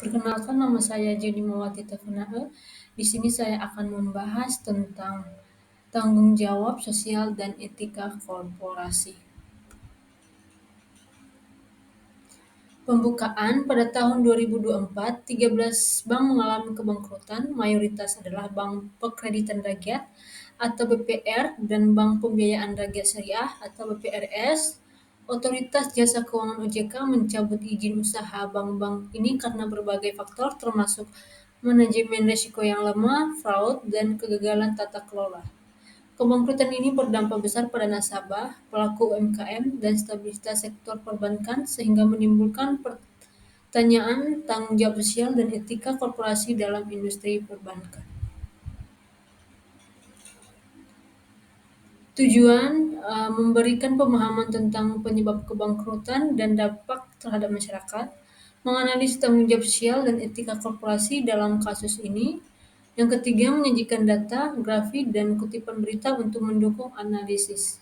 Perkenalkan, nama saya Jenny Mawati Tafanae. Di sini saya akan membahas tentang tanggung jawab sosial dan etika korporasi. Pembukaan pada tahun 2024, 13 bank mengalami kebangkrutan, mayoritas adalah bank pekreditan rakyat atau BPR dan bank pembiayaan rakyat syariah atau BPRS. Otoritas Jasa Keuangan OJK mencabut izin usaha bank-bank ini karena berbagai faktor termasuk manajemen risiko yang lemah, fraud, dan kegagalan tata kelola. Kebangkrutan ini berdampak besar pada nasabah, pelaku UMKM, dan stabilitas sektor perbankan sehingga menimbulkan pertanyaan tanggung jawab sosial dan etika korporasi dalam industri perbankan. Tujuan memberikan pemahaman tentang penyebab kebangkrutan dan dampak terhadap masyarakat, menganalisis tanggung jawab sosial dan etika korporasi dalam kasus ini. Yang ketiga, menyajikan data, grafik, dan kutipan berita untuk mendukung analisis.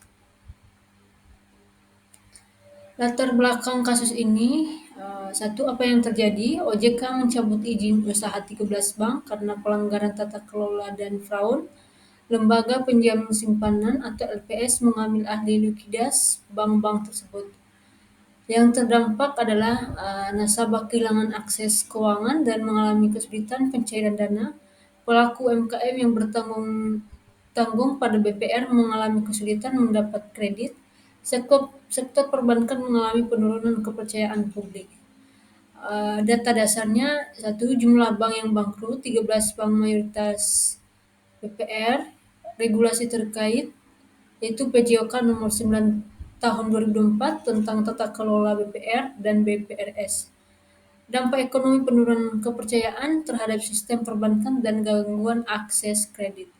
Latar belakang kasus ini, satu, apa yang terjadi? OJK mencabut izin usaha 13 bank karena pelanggaran tata kelola dan fraud. Lembaga Penjamin Simpanan atau LPS mengambil ahli likuiditas bank-bank tersebut. Yang terdampak adalah nasabah kehilangan akses keuangan dan mengalami kesulitan pencairan dana. Pelaku UMKM yang bertanggung pada BPR mengalami kesulitan mendapat kredit. Sektor perbankan mengalami penurunan kepercayaan publik. Data dasarnya, satu, jumlah bank yang bangkrut, 13 bank mayoritas BPR, regulasi terkait, yaitu PJOK nomor 9 tahun 2004 tentang tata kelola BPR dan BPRS. Dampak ekonomi, penurunan kepercayaan terhadap sistem perbankan dan gangguan akses kredit.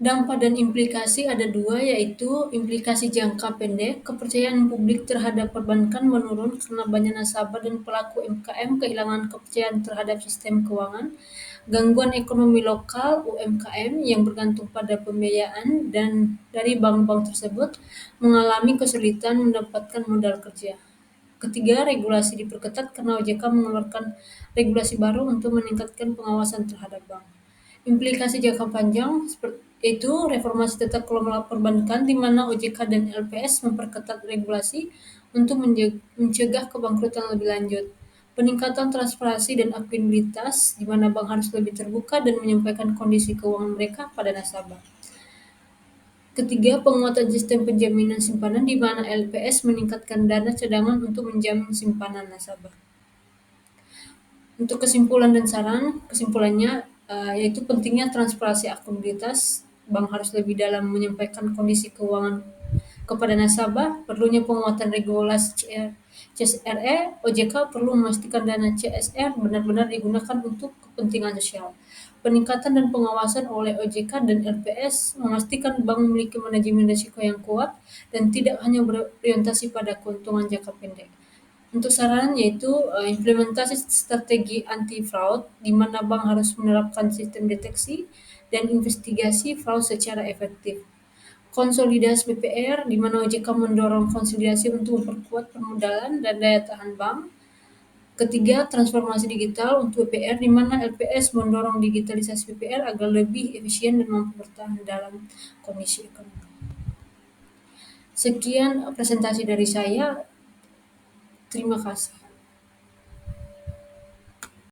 Dampak dan implikasi ada dua, yaitu implikasi jangka pendek, kepercayaan publik terhadap perbankan menurun karena banyak nasabah dan pelaku UMKM kehilangan kepercayaan terhadap sistem keuangan, gangguan ekonomi lokal UMKM yang bergantung pada pembiayaan dan dari bank-bank tersebut mengalami kesulitan mendapatkan modal kerja. Ketiga, regulasi diperketat karena OJK mengeluarkan regulasi baru untuk meningkatkan pengawasan terhadap bank. Implikasi jangka panjang yaitu reformasi tata kelola perbankan di mana OJK dan LPS memperketat regulasi untuk mencegah kebangkrutan lebih lanjut. Peningkatan transparansi dan akuntabilitas di mana bank harus lebih terbuka dan menyampaikan kondisi keuangan mereka pada nasabah. Ketiga, penguatan sistem penjaminan simpanan di mana LPS meningkatkan dana cadangan untuk menjamin simpanan nasabah. Untuk kesimpulan dan saran, kesimpulannya yaitu pentingnya transparansi akuntabilitas, bank harus lebih dalam menyampaikan kondisi keuangan kepada nasabah, perlunya penguatan regulasi CSRE, OJK perlu memastikan dana CSR benar-benar digunakan untuk kepentingan sosial. Peningkatan dan pengawasan oleh OJK dan LPS memastikan bank memiliki manajemen risiko yang kuat dan tidak hanya berorientasi pada keuntungan jangka pendek. Untuk saran yaitu implementasi strategi anti fraud di mana bank harus menerapkan sistem deteksi dan investigasi fraud secara efektif. Konsolidasi BPR di mana OJK mendorong konsolidasi untuk memperkuat permodalan dan daya tahan bank. Ketiga, transformasi digital untuk BPR di mana LPS mendorong digitalisasi BPR agar lebih efisien dan mampu bertahan dalam kondisi ekonomi. Sekian presentasi dari saya. Terima kasih.